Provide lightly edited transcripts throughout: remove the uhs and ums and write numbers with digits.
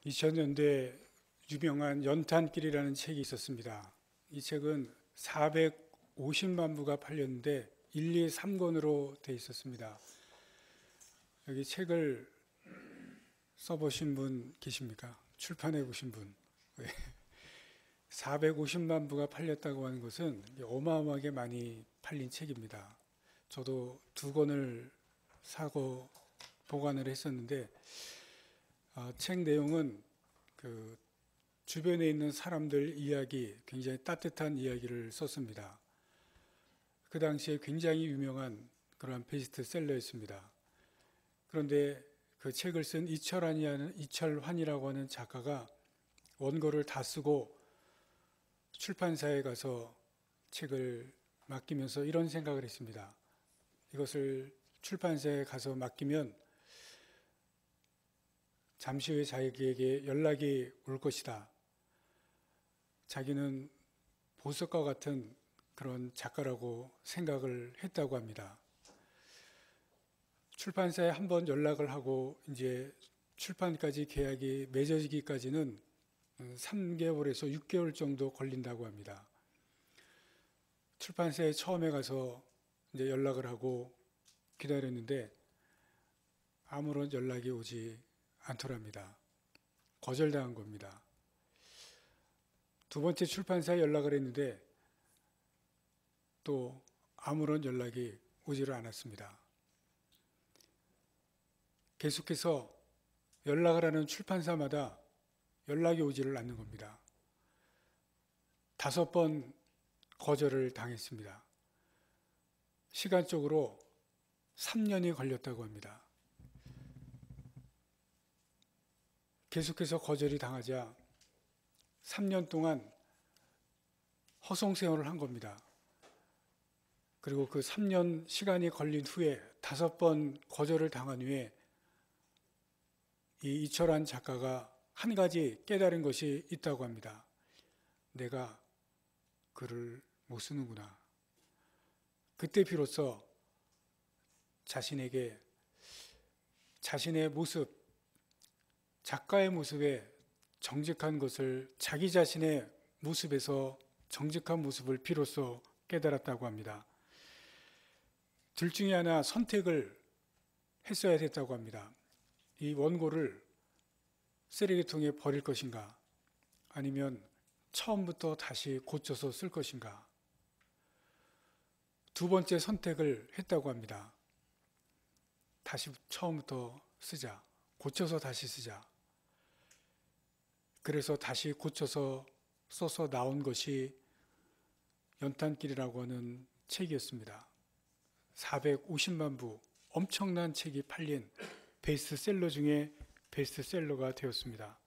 2000년대 유명한 연탄길이라는 책이 있었습니다. 이 책은 450만 부가 팔렸는데 1, 2, 3권으로 돼 있었습니다. 여기 책을 써보신 분 계십니까? 출판해 보신 분. 450만 부가 팔렸다고 하는 것은 어마어마하게 많이 팔린 책입니다. 저도 2권을 사고 보관을 했었는데 책 내용은 그 주변에 있는 사람들 이야기, 굉장히 따뜻한 이야기를 썼습니다. 그 당시에 굉장히 유명한 그러한 베스트셀러였습니다. 그런데 그 책을 쓴 이철환이라고 하는 작가가 원고를 다 쓰고 출판사에 가서 책을 맡기면서 이런 생각을 했습니다. 이것을 출판사에 가서 맡기면 잠시 후에 자기에게 연락이 올 것이다. 자기는 보석과 같은 그런 작가라고 생각을 했다고 합니다. 출판사에 한번 연락을 하고 이제 출판까지 계약이 맺어지기까지는 3개월에서 6개월 정도 걸린다고 합니다. 출판사에 처음에 가서 이제 연락을 하고 기다렸는데 아무런 연락이 오지 않더랍니다. 거절당한 겁니다. 두 번째 출판사에 연락을 했는데 또 아무런 연락이 오지를 않았습니다. 계속해서 연락을 하는 출판사마다 연락이 오지를 않는 겁니다. 5번 거절을 당했습니다. 시간적으로 3년이 걸렸다고 합니다. 계속해서 거절이 당하자 3년 동안 허송세월을 한 겁니다. 그리고 그 3년 시간이 걸린 후에 5번 거절을 당한 후에 이 이철환 작가가 한 가지 깨달은 것이 있다고 합니다. 내가 글을 못 쓰는구나. 그때 비로소 자신에게 자신의 모습, 작가의 모습에 정직한 것을 자기 자신의 모습에서 정직한 모습을 비로소 깨달았다고 합니다. 둘 중에 하나 선택을 했어야 됐다고 합니다. 이 원고를 쓰레기통에 버릴 것인가 아니면 처음부터 다시 고쳐서 쓸 것인가. 두 번째 선택을 했다고 합니다. 다시 처음부터 쓰자. 고쳐서 다시 쓰자. 그래서 다시 고쳐서 써서 나온 것이 연탄길이라고 하는 책이었습니다. 450만 부 엄청난 책이 팔린 베스트셀러 중에 베스트셀러가 되었습니다.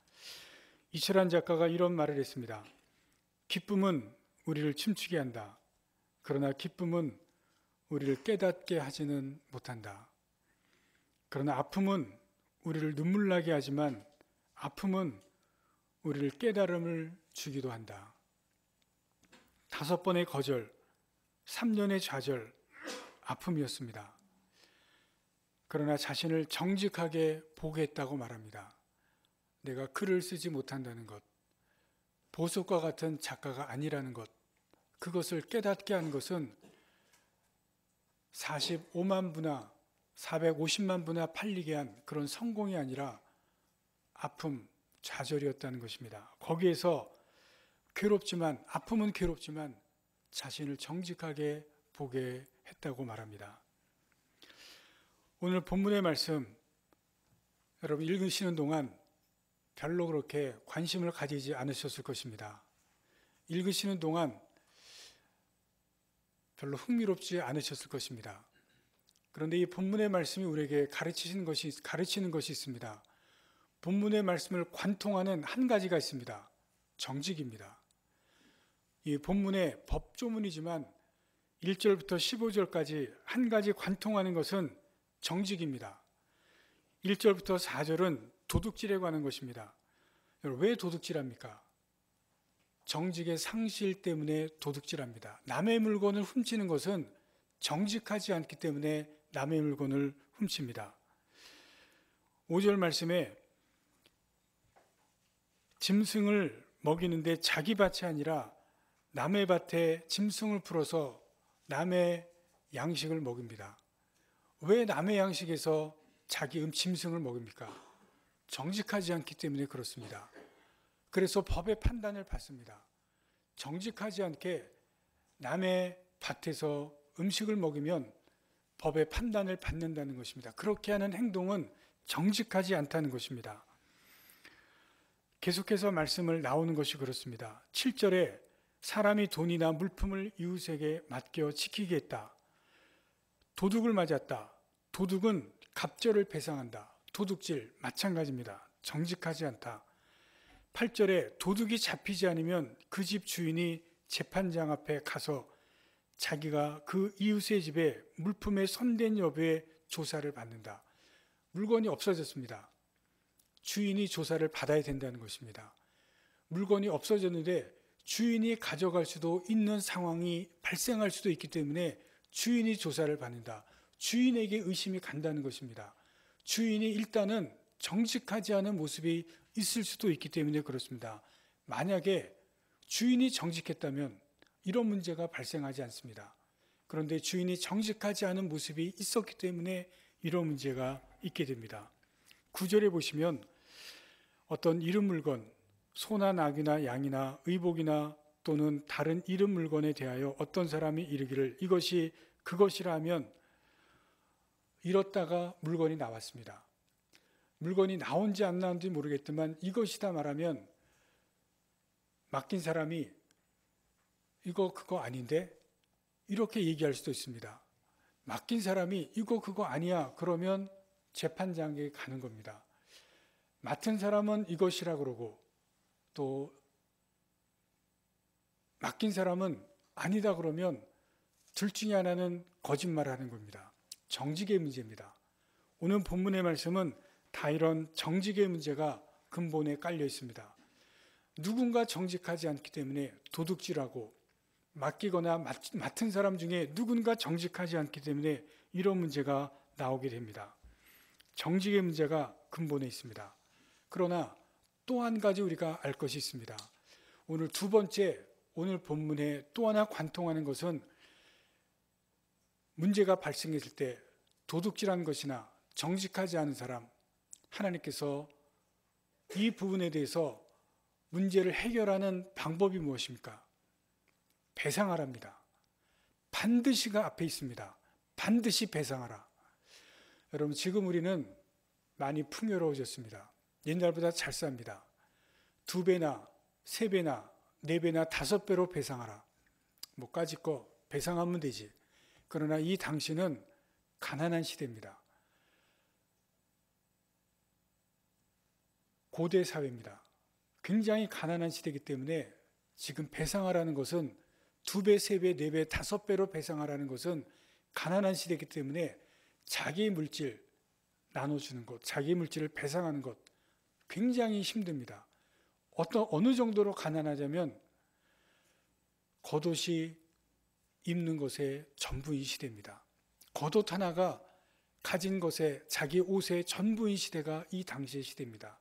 이철환 작가가 이런 말을 했습니다. 기쁨은 우리를 춤추게 한다. 그러나 기쁨은 우리를 깨닫게 하지는 못한다. 그러나 아픔은 우리를 눈물나게 하지만 아픔은 우리를 깨달음을 주기도 한다. 5번의 거절, 3년의 좌절, 아픔이었습니다. 그러나 자신을 정직하게 보겠다고 말합니다. 내가 글을 쓰지 못한다는 것, 보석과 같은 작가가 아니라는 것, 그것을 깨닫게 한 것은 45만 부나 450만 부나 팔리게 한 그런 성공이 아니라 아픔, 좌절이었다는 것입니다. 거기에서 괴롭지만, 아픔은 괴롭지만 자신을 정직하게 보게 했다고 말합니다. 오늘 본문의 말씀 여러분 읽으시는 동안 별로 그렇게 관심을 가지지 않으셨을 것입니다. 읽으시는 동안 별로 흥미롭지 않으셨을 것입니다. 그런데 이 본문의 말씀이 우리에게 가르치는 것이 있습니다. 본문의 말씀을 관통하는 한 가지가 있습니다. 정직입니다. 이 본문의 법조문이지만 1절부터 15절까지 한 가지 관통하는 것은 정직입니다. 1절부터 4절은 도둑질에 관한 것입니다. 여러분, 왜 도둑질합니까? 정직의 상실 때문에 도둑질합니다. 남의 물건을 훔치는 것은 정직하지 않기 때문에 남의 물건을 훔칩니다. 5절 말씀에 짐승을 먹이는데 자기 밭이 아니라 남의 밭에 짐승을 풀어서 남의 양식을 먹입니다. 왜 남의 양식에서 자기 짐승을 먹입니까? 정직하지 않기 때문에 그렇습니다. 그래서 법의 판단을 받습니다. 정직하지 않게 남의 밭에서 음식을 먹이면 법의 판단을 받는다는 것입니다. 그렇게 하는 행동은 정직하지 않다는 것입니다. 계속해서 말씀을 나오는 것이 그렇습니다. 7절에 사람이 돈이나 물품을 이웃에게 맡겨 지키게 했다. 도둑을 맞았다. 도둑은 갑절을 배상한다. 도둑질 마찬가지입니다. 정직하지 않다. 8절에 도둑이 잡히지 않으면 그 집 주인이 재판장 앞에 가서 자기가 그 이웃의 집에 물품의 손댄 여부에 조사를 받는다. 물건이 없어졌습니다. 주인이 조사를 받아야 된다는 것입니다. 물건이 없어졌는데 주인이 가져갈 수도 있는 상황이 발생할 수도 있기 때문에 주인이 조사를 받는다. 주인에게 의심이 간다는 것입니다. 주인이 일단은 정직하지 않은 모습이 있을 수도 있기 때문에 그렇습니다. 만약에 주인이 정직했다면 이런 문제가 발생하지 않습니다. 그런데 주인이 정직하지 않은 모습이 있었기 때문에 이런 문제가 있게 됩니다. 9절에 보시면 어떤 잃은 물건, 소나 낙이나 양이나 의복이나 또는 다른 잃은 물건에 대하여 어떤 사람이 이르기를 이것이 그것이라 하면 잃었다가 물건이 나왔습니다. 물건이 나온지 안 나온지 모르겠지만 이것이다 말하면 맡긴 사람이 이거 그거 아닌데 이렇게 얘기할 수도 있습니다. 맡긴 사람이 이거 그거 아니야 그러면 재판장에게 가는 겁니다. 맡은 사람은 이것이라 그러고 또 맡긴 사람은 아니다 그러면 둘 중에 하나는 거짓말하는 겁니다. 정직의 문제입니다. 오늘 본문의 말씀은 다 이런 정직의 문제가 근본에 깔려 있습니다. 누군가 정직하지 않기 때문에 도둑질하고 맡기거나 맡은 사람 중에 누군가 정직하지 않기 때문에 이런 문제가 나오게 됩니다. 정직의 문제가 근본에 있습니다. 그러나 또 한 가지 우리가 알 것이 있습니다. 오늘 두 번째, 오늘 본문에 또 하나 관통하는 것은 문제가 발생했을 때 도둑질한 것이나 정직하지 않은 사람, 하나님께서 이 부분에 대해서 문제를 해결하는 방법이 무엇입니까? 배상하랍니다. 반드시가 앞에 있습니다. 반드시 배상하라. 여러분 지금 우리는 많이 풍요로워졌습니다. 옛날보다 잘 삽니다. 2배나 3배나 4배나 5배로 배상하라. 뭐까지 거 배상하면 되지. 그러나 이 당시는 가난한 시대입니다. 고대 사회입니다. 굉장히 가난한 시대이기 때문에 지금 배상하라는 것은 2배, 3배, 4배, 5배로 배상하라는 것은 가난한 시대이기 때문에 자기 물질 나눠주는 것, 자기 물질을 배상하는 것 굉장히 힘듭니다. 어느 정도로 가난하자면 겉옷이 입는 것의 전부인 시대입니다. 겉옷 하나가 가진 것의 자기 옷의 전부인 시대가 이 당시의 시대입니다.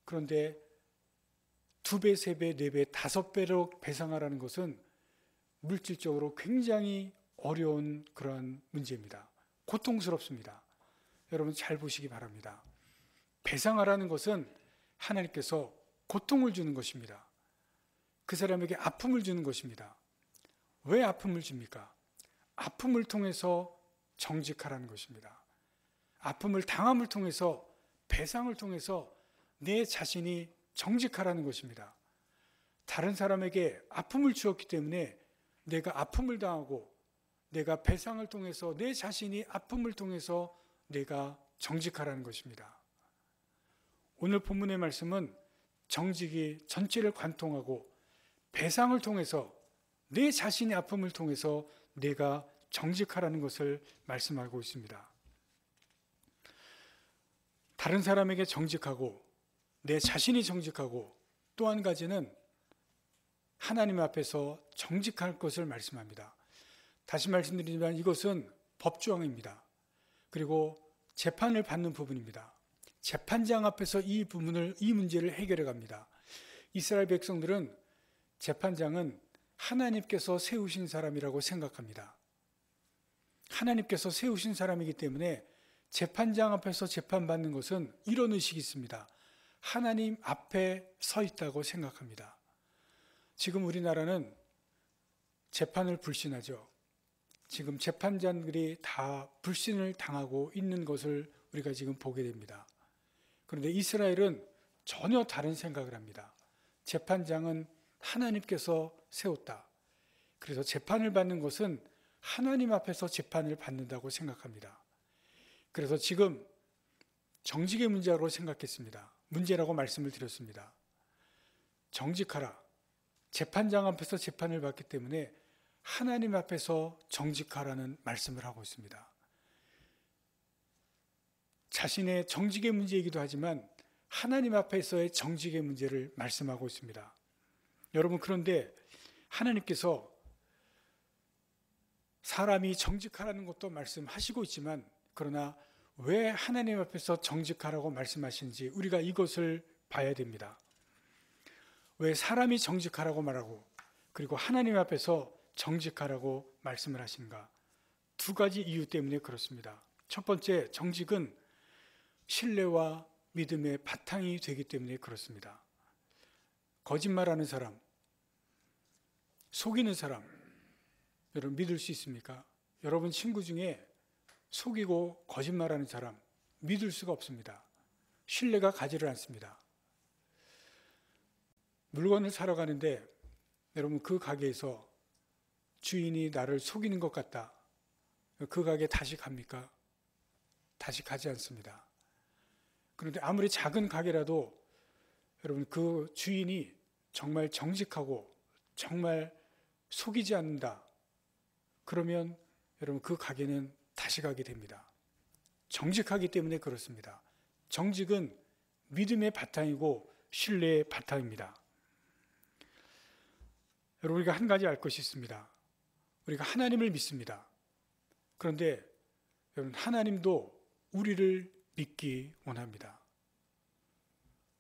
그런데 2배, 3배, 4배, 5배로 배상하라는 것은 물질적으로 굉장히 어려운 그런 문제입니다. 고통스럽습니다. 여러분 잘 보시기 바랍니다. 배상하라는 것은 하나님께서 고통을 주는 것입니다. 그 사람에게 아픔을 주는 것입니다. 왜 아픔을 줍니까? 아픔을 통해서 정직하라는 것입니다. 아픔을 당함을 통해서 배상을 통해서 내 자신이 정직하라는 것입니다. 다른 사람에게 아픔을 주었기 때문에 내가 아픔을 당하고 내가 배상을 통해서 내 자신이 아픔을 통해서 내가 정직하라는 것입니다. 오늘 본문의 말씀은 정직이 전체를 관통하고 배상을 통해서 내 자신의 아픔을 통해서 내가 정직하라는 것을 말씀하고 있습니다. 다른 사람에게 정직하고 내 자신이 정직하고 또 한 가지는 하나님 앞에서 정직할 것을 말씀합니다. 다시 말씀드리지만 이것은 법조항입니다. 그리고 재판을 받는 부분입니다. 재판장 앞에서 이 문제를 해결해 갑니다. 이스라엘 백성들은 재판장은 하나님께서 세우신 사람이라고 생각합니다. 하나님께서 세우신 사람이기 때문에 재판장 앞에서 재판받는 것은 이런 의식이 있습니다. 하나님 앞에 서 있다고 생각합니다. 지금 우리나라는 재판을 불신하죠. 지금 재판장들이 다 불신을 당하고 있는 것을 우리가 지금 보게 됩니다. 그런데 이스라엘은 전혀 다른 생각을 합니다. 재판장은 하나님께서 세웠다. 그래서 재판을 받는 것은 하나님 앞에서 재판을 받는다고 생각합니다. 그래서 지금 정직의 문제라고 생각했습니다. 문제라고 말씀을 드렸습니다. 정직하라. 재판장 앞에서 재판을 받기 때문에 하나님 앞에서 정직하라는 말씀을 하고 있습니다. 자신의 정직의 문제이기도 하지만 하나님 앞에서의 정직의 문제를 말씀하고 있습니다. 여러분, 그런데 하나님께서 사람이 정직하라는 것도 말씀하시고 있지만, 그러나 왜 하나님 앞에서 정직하라고 말씀하시는지 우리가 이것을 봐야 됩니다. 왜 사람이 정직하라고 말하고 그리고 하나님 앞에서 정직하라고 말씀을 하신가? 두 가지 이유 때문에 그렇습니다. 첫 번째, 정직은 신뢰와 믿음의 바탕이 되기 때문에 그렇습니다. 거짓말하는 사람, 속이는 사람, 여러분 믿을 수 있습니까? 여러분 친구 중에 속이고 거짓말하는 사람 믿을 수가 없습니다. 신뢰가 가지를 않습니다. 물건을 사러 가는데 여러분 그 가게에서 주인이 나를 속이는 것 같다. 그 가게 다시 갑니까? 다시 가지 않습니다. 그런데 아무리 작은 가게라도 여러분 그 주인이 정말 정직하고 정말 속이지 않는다. 그러면 여러분 그 가게는 다시 가게 됩니다. 정직하기 때문에 그렇습니다. 정직은 믿음의 바탕이고 신뢰의 바탕입니다. 여러분 우리가 한 가지 알 것이 있습니다. 우리가 하나님을 믿습니다. 그런데 여러분 하나님도 우리를 믿기 원합니다.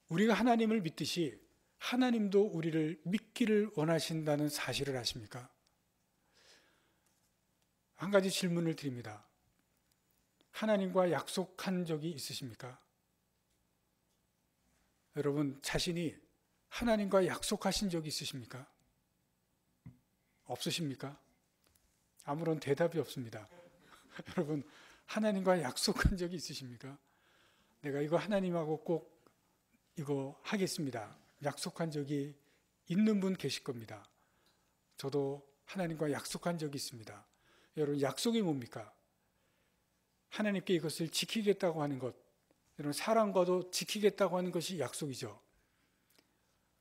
우리가 하나님을 믿듯이 하나님도 우리를 믿기를 원하신다는 사실을 아십니까? 한 가지 질문을 드립니다. 하나님과 약속한 적이 있으십니까? 여러분 자신이 하나님과 약속하신 적이 있으십니까? 없으십니까? 아무런 대답이 없습니다. 여러분 하나님과 약속한 적이 있으십니까? 내가 이거 하나님하고 꼭 이거 하겠습니다. 약속한 적이 있는 분 계실 겁니다. 저도 하나님과 약속한 적이 있습니다. 여러분 약속이 뭡니까? 하나님께 이것을 지키겠다고 하는 것, 여러분 사랑과도 지키겠다고 하는 것이 약속이죠.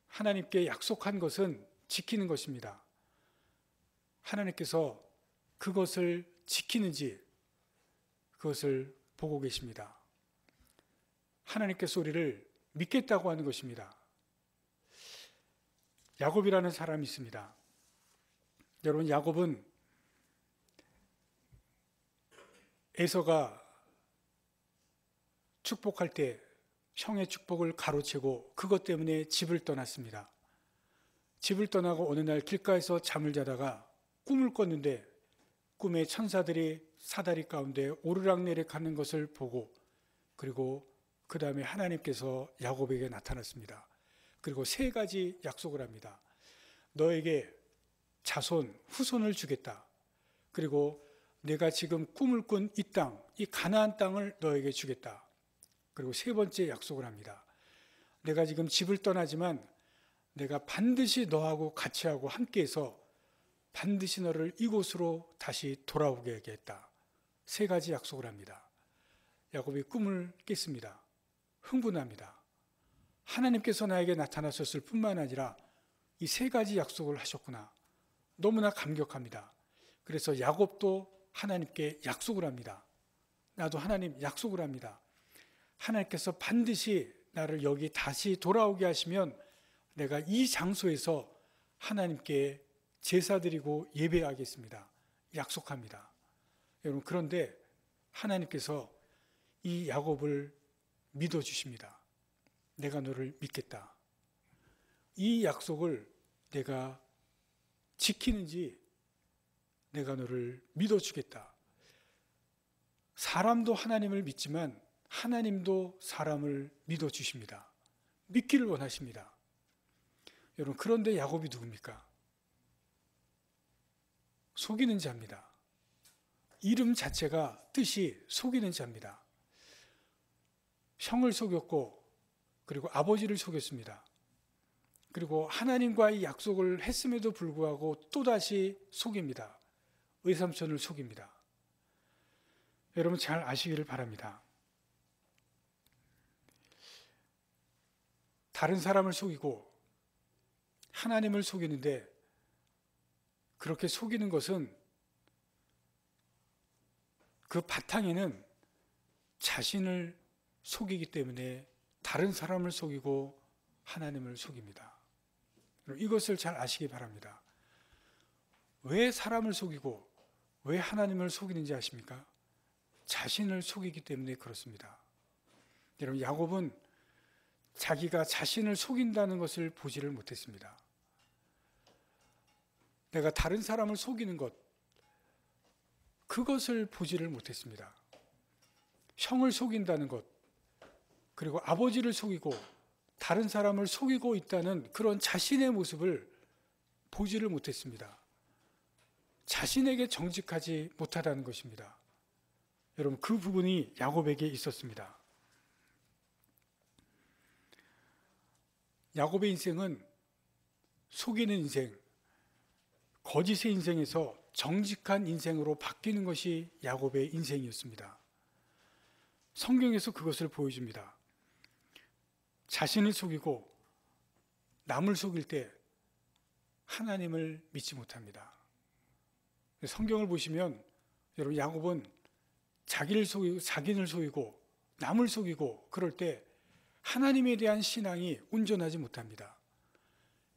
하나님께 약속한 것은 지키는 것입니다. 하나님께서 그것을 지키는지 그것을 보고 계십니다. 하나님께서 우리를 믿겠다고 하는 것입니다. 야곱이라는 사람이 있습니다. 여러분 야곱은 에서가 축복할 때 형의 축복을 가로채고 그것 때문에 집을 떠났습니다. 집을 떠나고 어느 날 길가에서 잠을 자다가 꿈을 꿨는데 꿈에 천사들이 사다리 가운데 오르락내리락 하는 것을 보고 그리고 그 다음에 하나님께서 야곱에게 나타났습니다. 그리고 세 가지 약속을 합니다. 너에게 자손, 후손을 주겠다. 그리고 내가 지금 꿈을 꾼 이 땅, 이 가나안 땅을 너에게 주겠다. 그리고 세 번째 약속을 합니다. 내가 지금 집을 떠나지만 내가 반드시 너하고 같이 하고 함께해서 반드시 너를 이곳으로 다시 돌아오게 하겠다. 세 가지 약속을 합니다. 야곱이 꿈을 깼습니다. 흥분합니다. 하나님께서 나에게 나타나셨을 뿐만 아니라 이 세 가지 약속을 하셨구나. 너무나 감격합니다. 그래서 야곱도 하나님께 약속을 합니다. 나도 하나님 약속을 합니다. 하나님께서 반드시 나를 여기 다시 돌아오게 하시면 내가 이 장소에서 하나님께 제사드리고 예배하겠습니다. 약속합니다. 여러분 그런데 하나님께서 이 야곱을 믿어주십니다. 내가 너를 믿겠다. 이 약속을 내가 지키는지 내가 너를 믿어주겠다. 사람도 하나님을 믿지만 하나님도 사람을 믿어주십니다. 믿기를 원하십니다. 여러분, 그런데 야곱이 누굽니까? 속이는 자입니다. 이름 자체가 뜻이 속이는 자입니다. 형을 속였고 그리고 아버지를 속였습니다. 그리고 하나님과의 약속을 했음에도 불구하고 또다시 속입니다. 외삼촌을 속입니다. 여러분 잘 아시기를 바랍니다. 다른 사람을 속이고 하나님을 속이는데 그렇게 속이는 것은 그 바탕에는 자신을 속이기 때문에 다른 사람을 속이고 하나님을 속입니다. 이것을 잘 아시기 바랍니다. 왜 사람을 속이고 왜 하나님을 속이는지 아십니까? 자신을 속이기 때문에 그렇습니다. 여러분, 야곱은 자기가 자신을 속인다는 것을 보지를 못했습니다. 내가 다른 사람을 속이는 것, 그것을 보지를 못했습니다. 형을 속인다는 것, 그리고 아버지를 속이고 다른 사람을 속이고 있다는 그런 자신의 모습을 보지를 못했습니다. 자신에게 정직하지 못하다는 것입니다. 여러분, 그 부분이 야곱에게 있었습니다. 야곱의 인생은 속이는 인생, 거짓의 인생에서 정직한 인생으로 바뀌는 것이 야곱의 인생이었습니다. 성경에서 그것을 보여줍니다. 자신을 속이고 남을 속일 때 하나님을 믿지 못합니다. 성경을 보시면 여러분, 야곱은 자기를 속이고 남을 속이고 그럴 때 하나님에 대한 신앙이 온전하지 못합니다.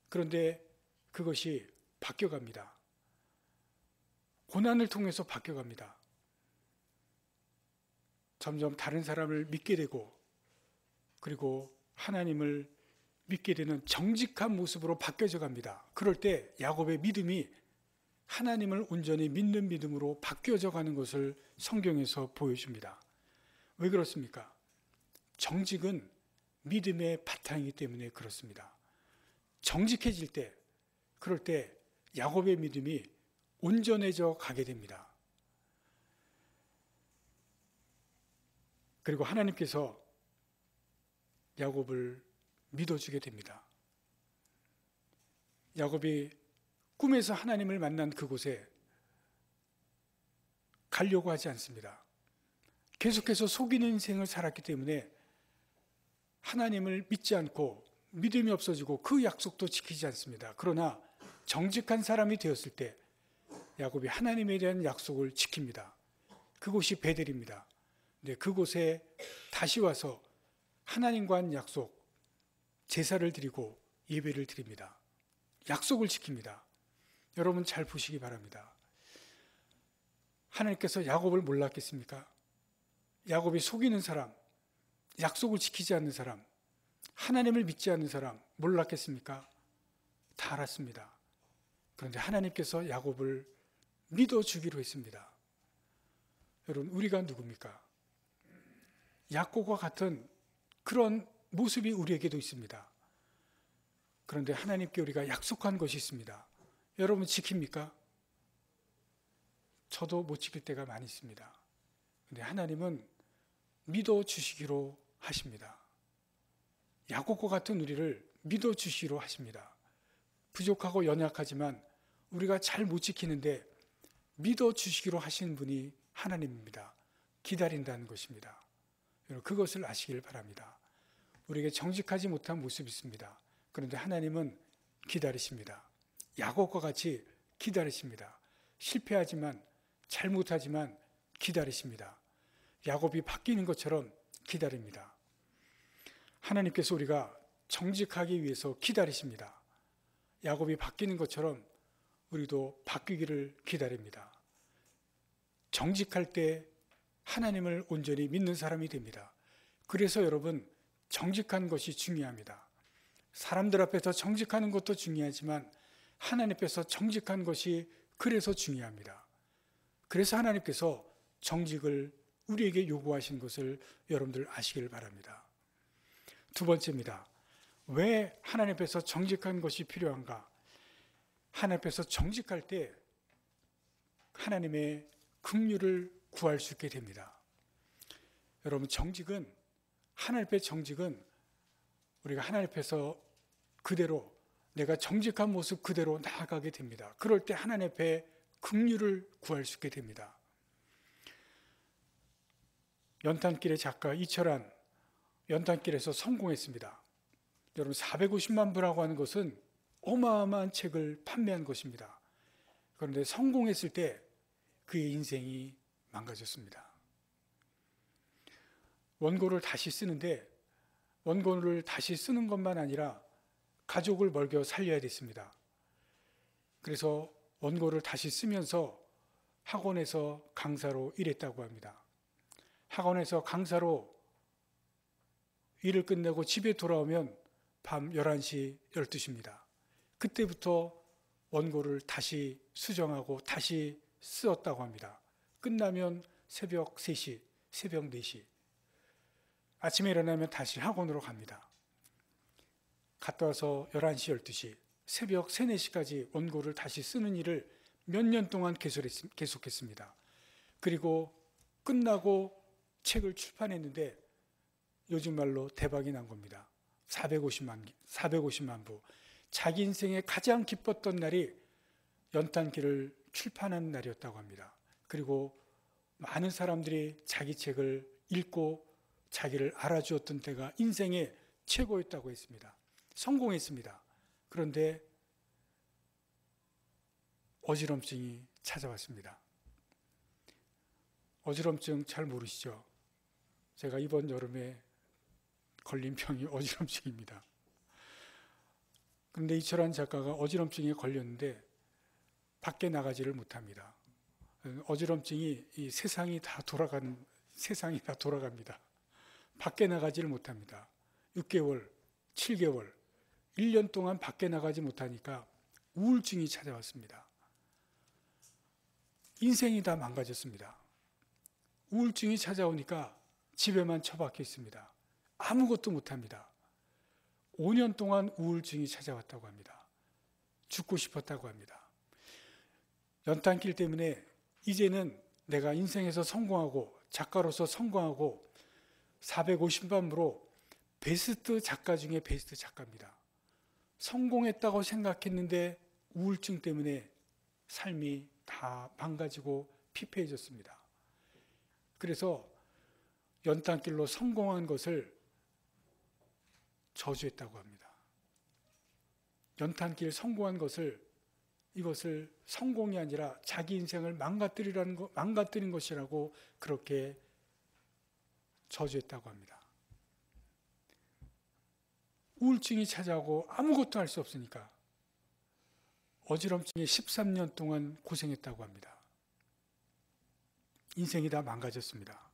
그런데 그것이 바뀌어갑니다. 고난을 통해서 바뀌어갑니다. 점점 다른 사람을 믿게 되고 그리고 하나님을 믿게 되는 정직한 모습으로 바뀌어져 갑니다. 그럴 때 야곱의 믿음이 하나님을 온전히 믿는 믿음으로 바뀌어져 가는 것을 성경에서 보여줍니다. 왜 그렇습니까? 정직은 믿음의 바탕이기 때문에 그렇습니다. 정직해질 때, 그럴 때 야곱의 믿음이 온전해져 가게 됩니다. 그리고 하나님께서 야곱을 믿어주게 됩니다. 야곱이 꿈에서 하나님을 만난 그곳에 가려고 하지 않습니다. 계속해서 속이는 인생을 살았기 때문에 하나님을 믿지 않고 믿음이 없어지고 그 약속도 지키지 않습니다. 그러나 정직한 사람이 되었을 때 야곱이 하나님에 대한 약속을 지킵니다. 그곳이 베델입니다. 네, 그곳에 다시 와서 하나님과 한 약속, 제사를 드리고 예배를 드립니다. 약속을 지킵니다. 여러분 잘 보시기 바랍니다. 하나님께서 야곱을 몰랐겠습니까? 야곱이 속이는 사람, 약속을 지키지 않는 사람, 하나님을 믿지 않는 사람 몰랐겠습니까? 다 알았습니다. 그런데 하나님께서 야곱을 믿어주기로 했습니다. 여러분, 우리가 누굽니까? 야곱과 같은 그런 모습이 우리에게도 있습니다. 그런데 하나님께 우리가 약속한 것이 있습니다. 여러분 지킵니까? 저도 못 지킬 때가 많이 있습니다. 그런데 하나님은 믿어주시기로 하십니다. 야곱과 같은 우리를 믿어주시기로 하십니다. 부족하고 연약하지만 우리가 잘 못 지키는데 믿어주시기로 하신 분이 하나님입니다. 기다린다는 것입니다. 여러분 그것을 아시길 바랍니다. 우리에게 정직하지 못한 모습이 있습니다. 그런데 하나님은 기다리십니다. 야곱과 같이 기다리십니다. 실패하지만 잘못하지만 기다리십니다. 야곱이 바뀌는 것처럼 기다립니다. 하나님께서 우리가 정직하기 위해서 기다리십니다. 야곱이 바뀌는 것처럼 우리도 바뀌기를 기다립니다. 정직할 때 하나님을 온전히 믿는 사람이 됩니다. 그래서 여러분 정직한 것이 중요합니다. 사람들 앞에서 정직하는 것도 중요하지만 하나님 앞에서 정직한 것이 그래서 중요합니다. 그래서 하나님께서 정직을 우리에게 요구하신 것을 여러분들 아시길 바랍니다. 두 번째입니다. 왜 하나님 앞에서 정직한 것이 필요한가? 하나님 앞에서 정직할 때 하나님의 긍휼을 구할 수 있게 됩니다. 여러분, 하나님 앞의 정직은 우리가 하나님 앞에서 그대로 내가 정직한 모습 그대로 나아가게 됩니다. 그럴 때 하나님 앞에 긍휼을 구할 수 있게 됩니다. 연탄길의 작가 이철환, 연탄길에서 성공했습니다. 여러분, 450만 부라고 하는 것은 어마어마한 책을 판매한 것입니다. 그런데 성공했을 때 그의 인생이 망가졌습니다. 원고를 다시 쓰는데 원고를 다시 쓰는 것만 아니라 가족을 먹여 살려야 됐습니다. 그래서 원고를 다시 쓰면서 학원에서 강사로 일했다고 합니다. 학원에서 강사로 일을 끝내고 집에 돌아오면 밤 11시, 12시입니다. 그때부터 원고를 다시 수정하고 다시 쓰었다고 합니다. 끝나면 새벽 3시, 새벽 4시. 아침에 일어나면 다시 학원으로 갑니다. 갔다 와서 11시, 12시, 새벽 3, 4시까지 원고를 다시 쓰는 일을 몇 년 동안 계속했습니다. 그리고 끝나고 책을 출판했는데 요즘 말로 대박이 난 겁니다. 450만 부. 자기 인생에 가장 기뻤던 날이 연탄길을 출판한 날이었다고 합니다. 그리고 많은 사람들이 자기 책을 읽고 자기를 알아주었던 때가 인생의 최고였다고 했습니다. 성공했습니다. 그런데 어지럼증이 찾아왔습니다. 어지럼증 잘 모르시죠? 제가 이번 여름에 걸린 병이 어지럼증입니다. 그런데 이철환 작가가 어지럼증에 걸렸는데 밖에 나가지를 못합니다. 어지럼증이 이 세상이 다 돌아갑니다. 밖에 나가지를 못합니다. 6개월, 7개월, 1년 동안 밖에 나가지 못하니까 우울증이 찾아왔습니다. 인생이 다 망가졌습니다. 우울증이 찾아오니까 집에만 처박혀 있습니다. 아무것도 못합니다. 5년 동안 우울증이 찾아왔다고 합니다. 죽고 싶었다고 합니다. 연탄길 때문에 이제는 내가 인생에서 성공하고 작가로서 성공하고 450만 부로 베스트 작가 중에 베스트 작가입니다. 성공했다고 생각했는데 우울증 때문에 삶이 다 망가지고 피폐해졌습니다. 그래서 연탄길로 성공한 것을 저주했다고 합니다. 연탄길 성공한 이것을 성공이 아니라 자기 인생을 망가뜨린 것이라고 그렇게 저주했다고 합니다. 우울증이 찾아오고 아무것도 할 수 없으니까 어지럼증에 13년 동안 고생했다고 합니다. 인생이 다 망가졌습니다.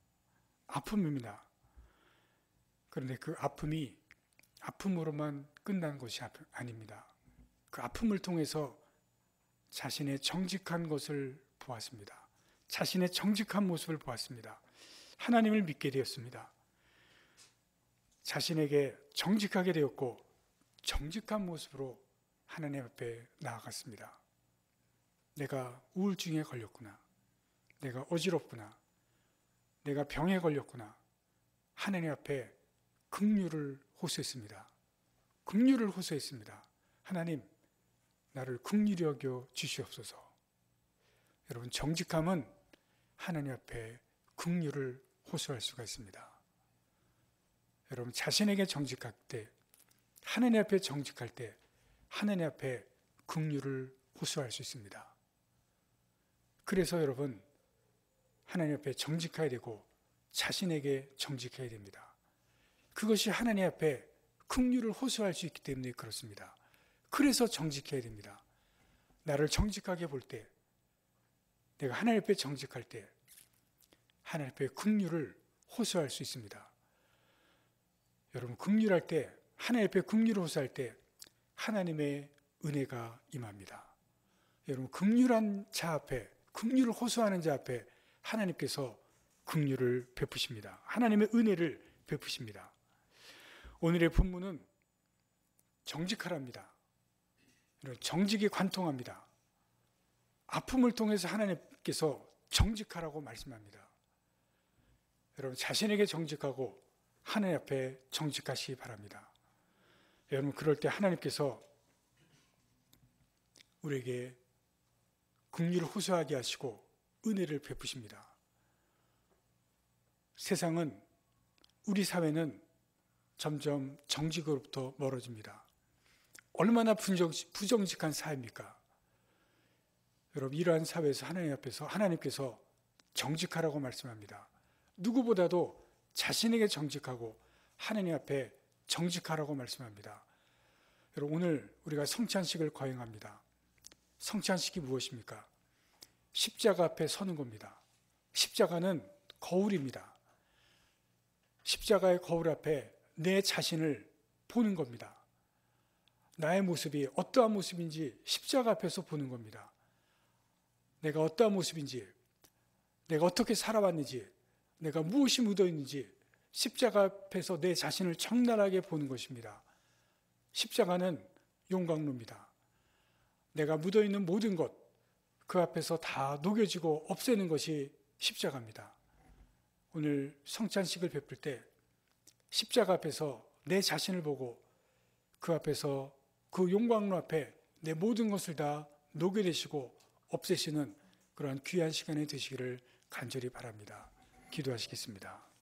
아픔입니다. 그런데 그 아픔이 아픔으로만 끝난 것이 아닙니다. 그 아픔을 통해서 자신의 정직한 것을 보았습니다. 자신의 정직한 모습을 보았습니다. 하나님을 믿게 되었습니다. 자신에게 정직하게 되었고 정직한 모습으로 하나님 앞에 나아갔습니다. 내가 우울증에 걸렸구나. 내가 어지럽구나. 내가 병에 걸렸구나. 하나님 앞에 긍휼을 호소했습니다. 긍휼을 호소했습니다. 하나님, 나를 긍휼히 여겨 주시옵소서. 여러분, 정직함은 하나님 앞에 긍휼을 호소할 수가 있습니다. 여러분, 자신에게 정직할 때, 하나님 앞에 정직할 때 하나님 앞에 긍휼을 호소할 수 있습니다. 그래서 여러분, 하나님 앞에 정직해야 되고 자신에게 정직해야 됩니다. 그것이 하나님 앞에 긍휼을 호소할 수 있기 때문에 그렇습니다. 그래서 정직해야 됩니다. 나를 정직하게 볼 때, 내가 하나님 앞에 정직할 때 하나님 앞에 긍휼을 호소할 수 있습니다. 여러분, 긍휼할 때 하나님 앞에 긍휼을 호소할 때 하나님의 은혜가 임합니다. 여러분, 긍휼한 자 앞에, 긍휼을 호소하는 자 앞에 하나님께서 긍휼을 베푸십니다. 하나님의 은혜를 베푸십니다. 오늘의 본문은 정직하랍니다. 정직이 관통합니다. 아픔을 통해서 하나님께서 정직하라고 말씀합니다. 여러분, 자신에게 정직하고 하나님 앞에 정직하시기 바랍니다. 여러분, 그럴 때 하나님께서 우리에게 긍휼을 호소하게 하시고 은혜를 베푸십니다. 세상은, 우리 사회는 점점 정직으로부터 멀어집니다. 얼마나 부정직한 사회입니까? 여러분, 이러한 사회에서 하나님 앞에서 하나님께서 정직하라고 말씀합니다. 누구보다도 자신에게 정직하고 하나님 앞에 정직하라고 말씀합니다. 여러분, 오늘 우리가 성찬식을 거행합니다. 성찬식이 무엇입니까? 십자가 앞에 서는 겁니다. 십자가는 거울입니다. 십자가의 거울 앞에 내 자신을 보는 겁니다. 나의 모습이 어떠한 모습인지 십자가 앞에서 보는 겁니다. 내가 어떠한 모습인지, 내가 어떻게 살아왔는지, 내가 무엇이 묻어있는지 십자가 앞에서 내 자신을 적나라하게 보는 것입니다. 십자가는 용광로입니다. 내가 묻어있는 모든 것, 그 앞에서 다 녹여지고 없애는 것이 십자가입니다. 오늘 성찬식을 베풀 때 십자가 앞에서 내 자신을 보고 그 앞에서 그 용광로 앞에 내 모든 것을 다 녹여내시고 없애시는 그러한 귀한 시간이 되시기를 간절히 바랍니다. 기도하시겠습니다.